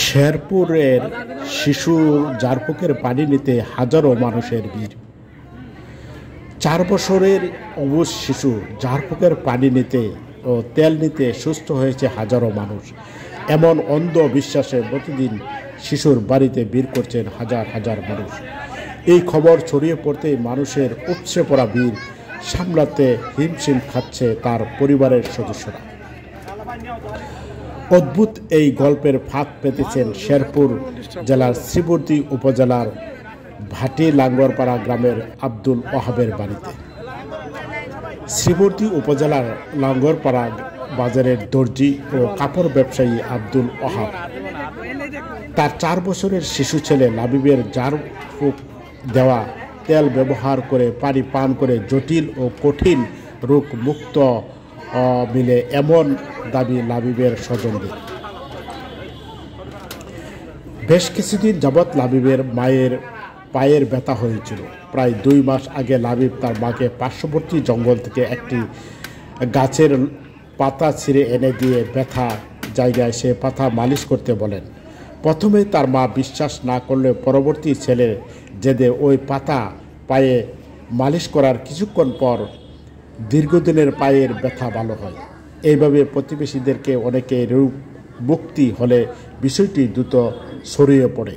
শেরপুরের শিশু জারপুকের পানি নিতে হাজারো মানুষের ভিড়। 4 বছরের অবুঝ শিশু জারপুকের পানি নিতে ও তেল নিতে সুস্থ হয়েছে হাজারো মানুষ। এমন অন্ধ বিশ্বাসে প্রতিদিন শিশুর বাড়িতে ভিড় করছেন হাজার হাজার মানুষ। এই খবর ছড়িয়ে পড়তেই মানুষের উপচে পড়া ভিড় সামলাতে হিমশিম খাচ্ছে তার পরিবারের সদস্যরা। অদ্ভুত এই গল্পের ফাঁদ পেতেছেন শেরপুর জেলার শ্রীবর্দী উপজেলার ভাটি লাঙ্গরপাড়া গ্রামের আব্দুল ওহাবের বাড়িতে। শ্রীবর্দী উপজেলার লাঙ্গরপাড়া বাজারের দর্জি ও কাপড় ব্যবসায়ী আব্দুল ওহাব তার 4 বছরের শিশু ছেলে লাবিবের জারফুক দেওয়া তেল ব্যবহার করে পানি পান করে জটিল ও কঠিন রোগ মুক্ত মিলে এমন দাবি লাবিবের স্বজনদের। বেশ কিছুদিন যাবৎ লাবিবের মায়ের পায়ের ব্যথা হয়েছিল। প্রায় 2 মাস আগে লাবিব তার মাকে পার্শ্ববর্তী জঙ্গল থেকে একটি গাছের পাতা ছিঁড়ে এনে দিয়ে ব্যথা জায়গায় সে পাতা মালিশ করতে বলেন। প্রথমে তার মা বিশ্বাস না করলে পরবর্তী ছেলে জেদে ওই পাতা পায়ে মালিশ করার কিছুক্ষণ পর দীর্ঘদিনের পায়ের ব্যথা ভালো হয়। এইভাবে প্রতিবেশীদেরকে অনেকে রোগ মুক্তি হলে বিষয়টি দ্রুত ছড়িয়ে পড়ে।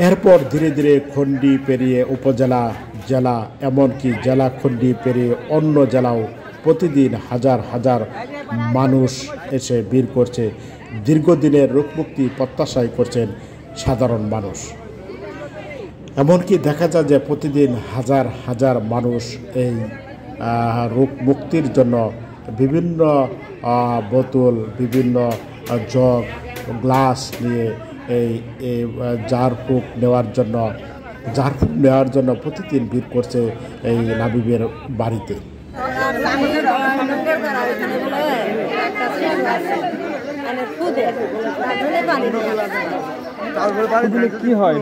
এরপর ধীরে ধীরে খণ্ডি পেরিয়ে উপজেলা, জেলা, এমনকি জেলা খণ্ডি পেরিয়ে অন্য জেলাও প্রতিদিন হাজার হাজার মানুষ এসে ভিড় করছে। দীর্ঘদিনের রোগমুক্তি প্রত্যাশাই করছেন সাধারণ মানুষ। এমনকি দেখা যায় যে প্রতিদিন হাজার হাজার মানুষ এই রোগ মুক্তির জন্য বিভিন্ন বোতল, বিভিন্ন জগ, গ্লাস নিয়ে এই জারফুক নেওয়ার জন্য প্রতিদিন ভিড় করছে এই লাবিবের বাড়িতে। কি হয়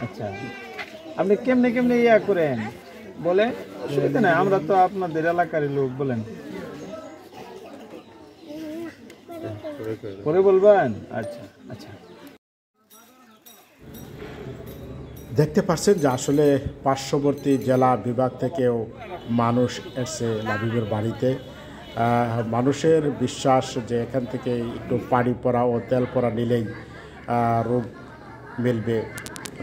আচ্ছা, আপনি কেমনে কেমনে ইয়া করেন বলেন? অসুবিধা নাই, আমরা তো আপনাদের এলাকার লোক। বলেন, পরে বলবেন। আচ্ছা আচ্ছা, দেখতে পাচ্ছেন যে আসলে পার্শ্ববর্তী জেলা বিভাগ থেকেও মানুষ এসে লাবিবের বাড়িতে। মানুষের বিশ্বাস যে এখান থেকে একটু পানি পড়া ও তেল পড়া নিলেই রোগ মিলবে,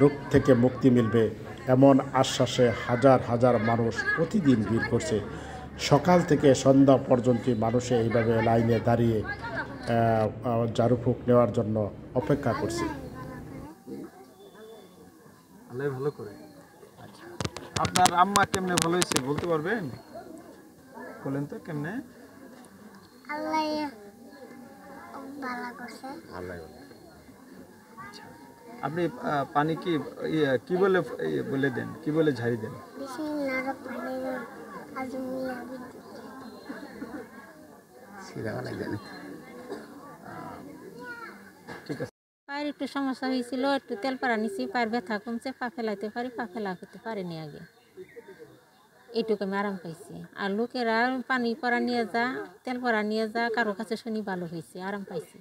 রোগ থেকে মুক্তি মিলবে, এমন আশ্বাসে হাজার হাজার মানুষ প্রতিদিন ভিড় করছে। সকাল থেকে সন্ধ্যা পর্যন্ত মানুষে এইভাবে লাইনে দাঁড়িয়ে জারফুক নেওয়ার জন্য অপেক্ষা করছে। ভালো করে। আচ্ছা, আপনার আম্মা কেমনে ভালো হয়েছে বলতে পারবেন? বলেন তো কেমনে? আল্লাহ ভালো করছে। আচ্ছা, আপনি পানি কি বলে বলে দেন, কি বলে ঝাড়ি দেন? ঠিক আছে। পায়ের একটু সমস্যা হয়েছিল, একটু তেল পাড়া নিছি, পায়ের ব্যথা কমছে, পা ফেলাইতে পারি, পা ফেলা করতে পারিনি আগে। এইটুকু আমি আরাম পাইছি। আর লোকেরা পানি পড়া নিয়ে যা, তেল পড়া নিয়ে যা, কারো কাছে শুনি ভালো হয়েছে, আরাম পাইছি।